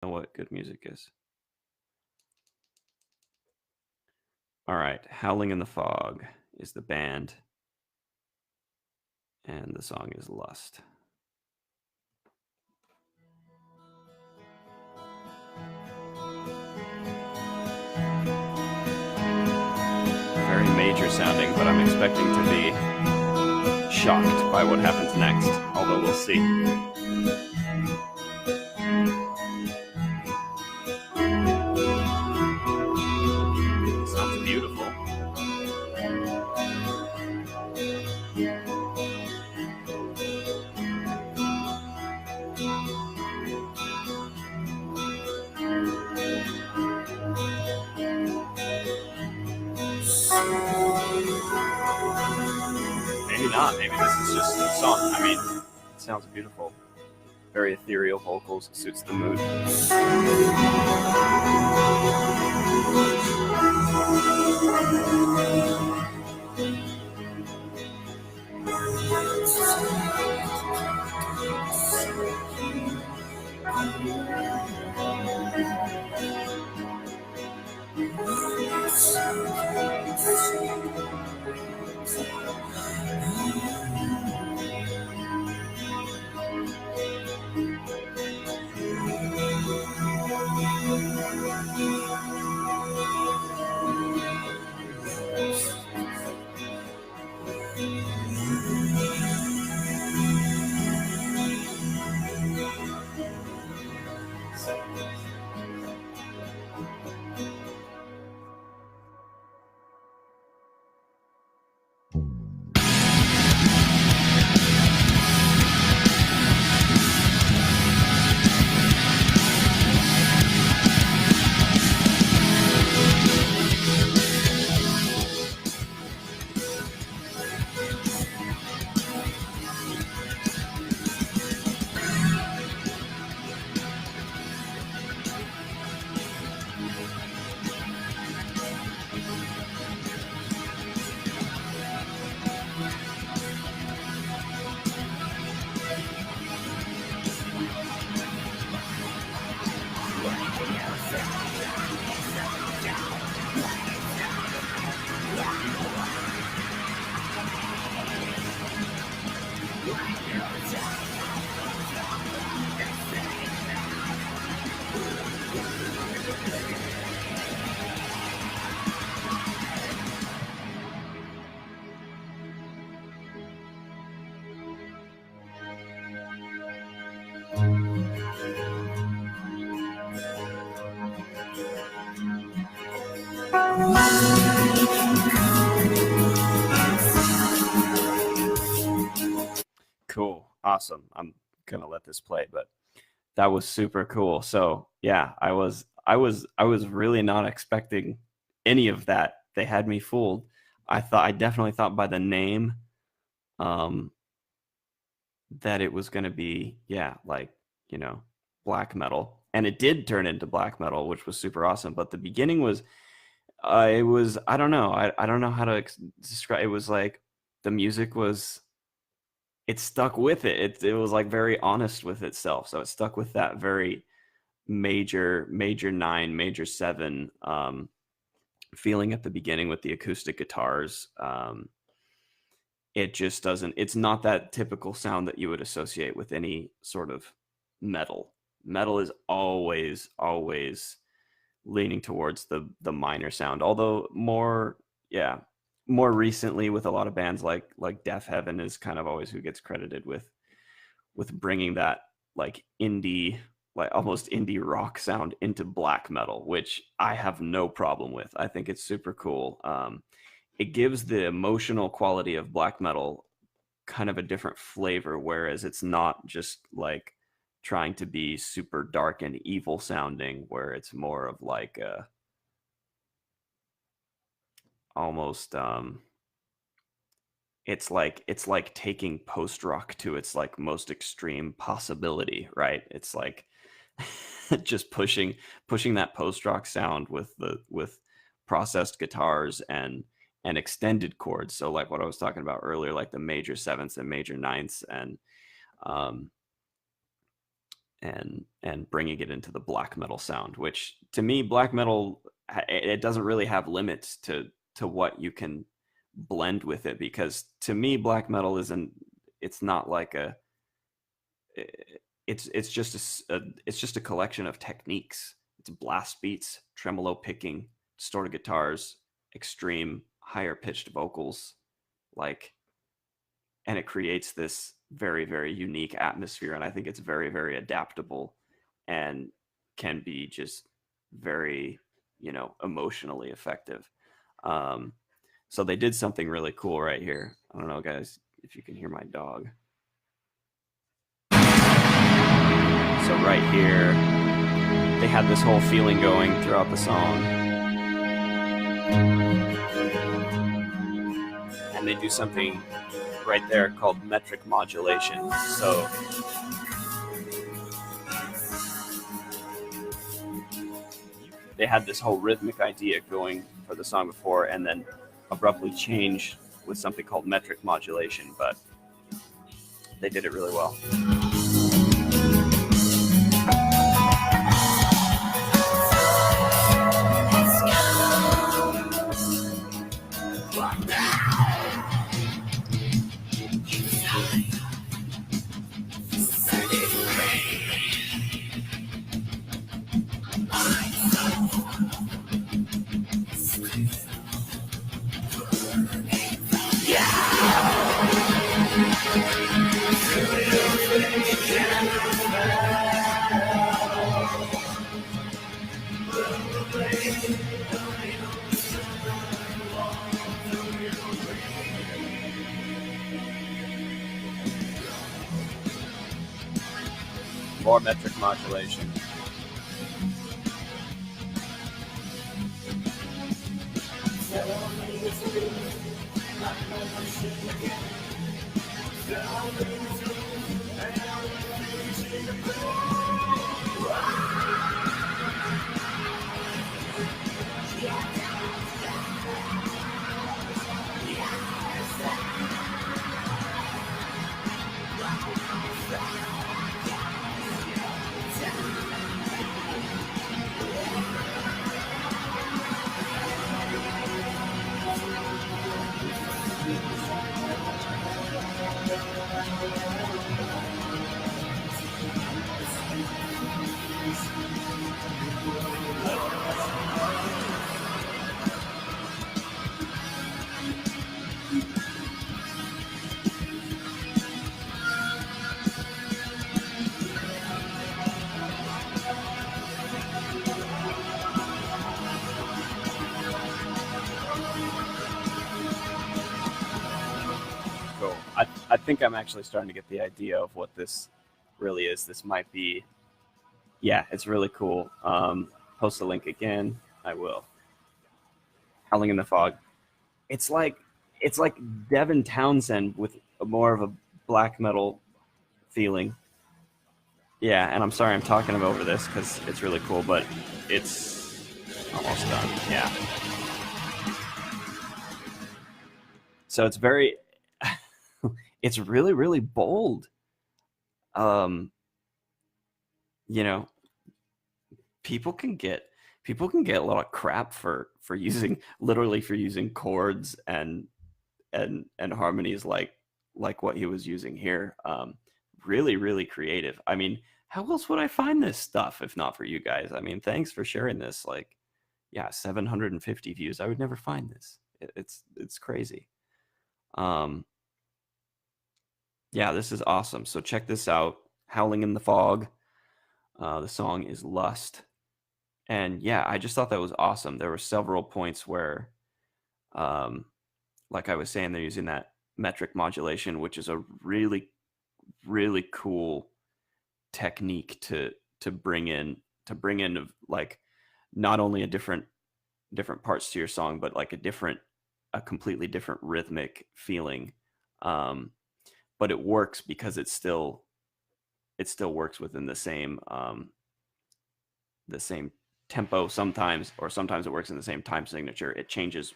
Know what good music is. All right, Howling in the Fog is the band, and the song is Lust. Very major sounding, but I'm expecting to be shocked by what happens next, although we'll see. Sounds beautiful. Maybe not. Maybe this is just the song. I mean, it sounds beautiful. Very ethereal vocals. It suits the mood. Cool. Awesome. I'm gonna let this play, but that was super cool. So yeah, I was really not expecting any of that. They had me fooled. I definitely thought by the name um that it was gonna be, yeah, like, black metal. And it did turn into black metal, which was super awesome. But the beginning was it was, I don't know. I don't know how to describe. It was like the music was, it stuck with it. It was like very honest with itself. So it stuck with that very major 9, major 7 feeling at the beginning with the acoustic guitars. It just doesn't, it's not that typical sound that you would associate with any sort of metal. Metal is always leaning towards the minor sound, although more, yeah, more recently with a lot of bands like Deaf Heaven is kind of always who gets credited with bringing that like indie, like almost indie rock sound into black metal, which I have no problem with. I think it's super cool. It gives the emotional quality of black metal kind of a different flavor, whereas it's not just like trying to be super dark and evil sounding, where it's more of like a almost it's like taking post rock to its like most extreme possibility, right? It's like just pushing that post rock sound with processed guitars and extended chords. So like what I was talking about earlier, like the major 7ths and major 9ths, um and bringing it into the black metal sound, which to me, black metal, it doesn't really have limits to what you can blend with it, because to me, black metal isn't, it's not like a, it's just a collection of techniques. It's blast beats, tremolo picking, distorted guitars, extreme higher pitched vocals, like, and it creates this very, very unique atmosphere. And I think it's very, very adaptable and can be just very, emotionally effective. um, so they did something really cool right here. I don't know, guys, if you can hear my dog. So right here, they had this whole feeling going throughout the song, and they do something right there called metric modulation. So they had this whole rhythmic idea going for the song before, and then abruptly change with something called metric modulation, but they did it really well. More metric modulation. Cool. I think I'm actually starting to get the idea of what this really is. This might be, yeah, it's really cool. Post a link again. I will. Howling in the Fog. It's like Devin Townsend with more of a black metal feeling. Yeah, and I'm sorry I'm talking over this because it's really cool, but it's almost done. Yeah. So it's very, it's really, really bold. Um, you know, people can get a lot of crap for using literally for using chords and harmonies like what he was using here. Really, really creative. I mean, how else would I find this stuff if not for you guys? I mean, thanks for sharing this. Like, yeah, 750 views. I would never find this. It's crazy. Um, yeah, this is awesome. So check this out. Howling in the Fog. The song is Lust. And yeah, I just thought that was awesome. There were several points where, like I was saying, they're using that metric modulation, which is a really, really cool technique to bring in like not only a different parts to your song, but like a completely different rhythmic feeling. But it works because it still works within the same tempo sometimes, or sometimes it works in the same time signature. It changes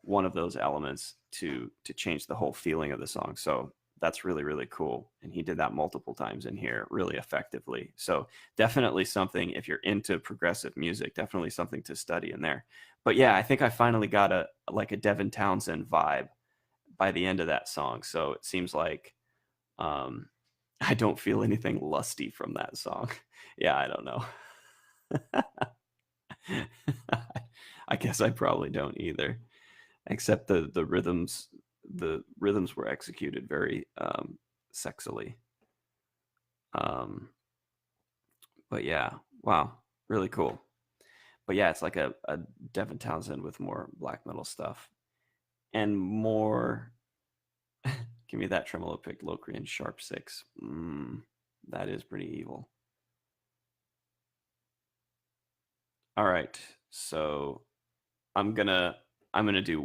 one of those elements to change the whole feeling of the song. So that's really, really cool. And he did that multiple times in here really effectively. So definitely something, if you're into progressive music, definitely something to study in there. But yeah, I think I finally got a like a Devin Townsend vibe by the end of that song. So it seems like um, I don't feel anything lusty from that song. Yeah, I don't know. I guess I probably don't either, except the rhythms were executed very sexily. Um, but yeah, wow, really cool. But yeah, it's like a Devin Townsend with more black metal stuff and more. Give me that tremolo pick, Locrian sharp six. That is pretty evil. All right, so I'm gonna I'm gonna do